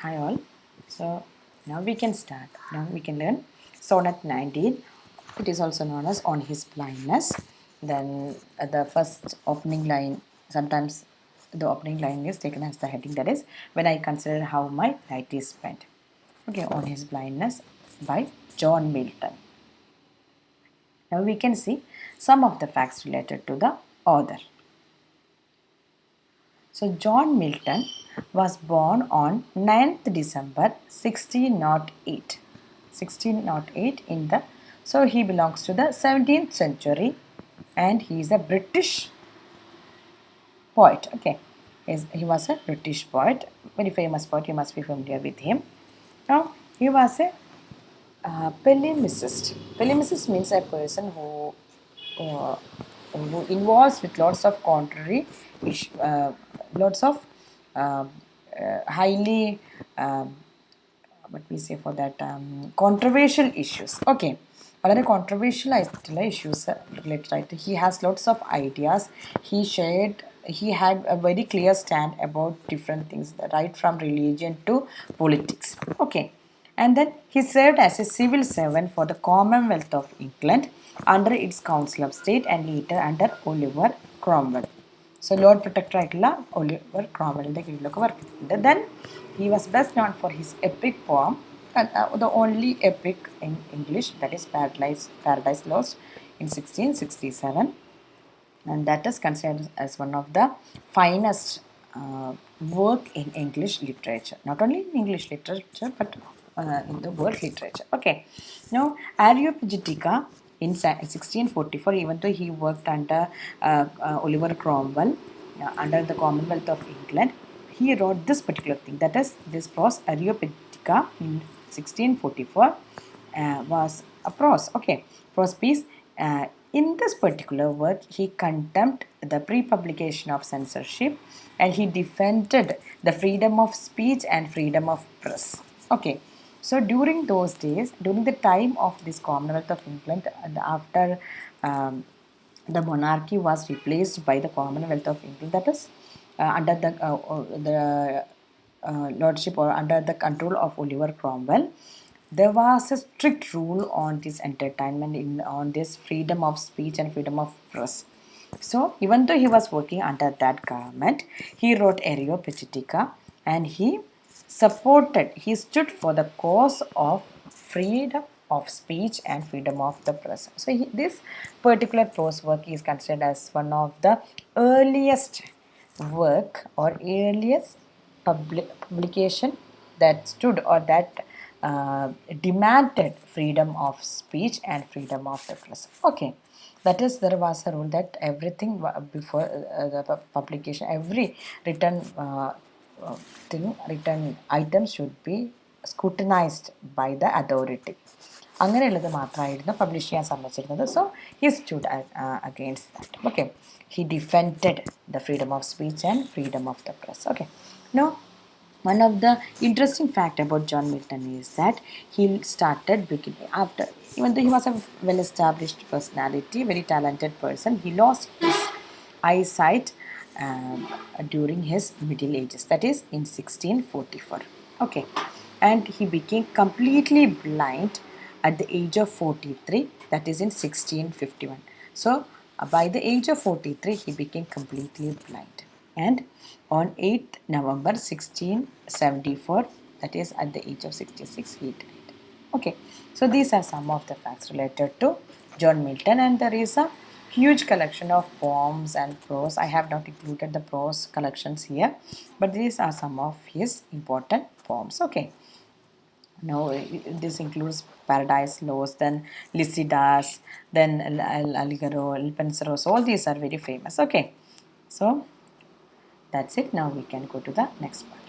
Hi all. So now we can start. Now we can learn Sonnet 19. It is also known as On His Blindness. Then the first opening line, sometimes the opening line is taken as the heading, that is, when I consider how my night is spent. Okay, On His Blindness by John Milton. Now we can see some of the facts related to the author. So John Milton was born on 9th December 1608. 1608 in the, so he belongs to the 17th century and he is a British poet. Okay, he was a British poet, very famous poet. You must be familiar with him. Now he was a polemicist. Polemicist means a person uh, who involves with lots of contrary issue, lots of uh, highly what we say for that controversial issues. Okay, വളരെ controversial ആയിട്ടുള്ള issues related ആയിട്ട് he has lots of ideas. He had a very clear stand about different things, right from religion to politics. Okay, and then he served as a civil servant for the Commonwealth of England under its Council of State and later under Oliver Cromwell. So Lord Protector ആയിട്ടുള്ള Oliver ക്രോംവെലിൻ്റെ കീഴിലൊക്കെ work ചെയ്തിട്ടുണ്ട്. Then he was best known for his epic poem, the only epic in English, that is Paradise Lost in 1667, and that is considered as one of the finest work in English literature. Not only in English literature, but in the world literature. Okay, now Areopagitica in 1644, even though he worked under Oliver Cromwell, under the Commonwealth of England, he wrote this particular thing, that is this prose Areopagitica in 1644 was a prose. Okay, prose piece. In this particular work, he condemned the pre-publication of censorship and he defended the freedom of speech and freedom of press. Okay, so during those days, during the time of this Commonwealth of England, after the monarchy was replaced by the Commonwealth of England, that is under the lordship or under the control of Oliver Cromwell, there was a strict rule on this entertainment, on this freedom of speech and freedom of press. So even though he was working under that government, he wrote Areopagitica and he stood for the cause of freedom of speech and freedom of the press. So this particular prose work is considered as one of the earliest work or earliest publication that stood or that demanded freedom of speech and freedom of the press. Okay, that is, there was a rule that everything before the publication, every written written items should be scrutinized by the authority. അങ്ങനെയുള്ളത് മാത്രമായിരുന്നു publish ചെയ്യാൻ സമ്മതിച്ചിരുന്നത്. So he stood against that. Okay, he defended the freedom of speech and freedom of the press. Okay, no, one of the interesting fact about John Milton is that he started beginning after, even though he was a well-established personality, very talented person, he lost his eyesight during his middle ages, that is in 1644. Okay, and he became completely blind at the age of 43, that is in 1651. So by the age of 43 he became completely blind, and on 8th November 1674, that is at the age of 66, he died. Okay, so these are some of the facts related to John Milton, and there is a huge collection of poems and prose. I have not included the prose collections here, but these are some of his important poems. Okay, now this includes Paradise Lost, then Lycidas, then Alligaro, El Pensero. So all these are very famous. Okay, so that's it. Now we can go to the next part.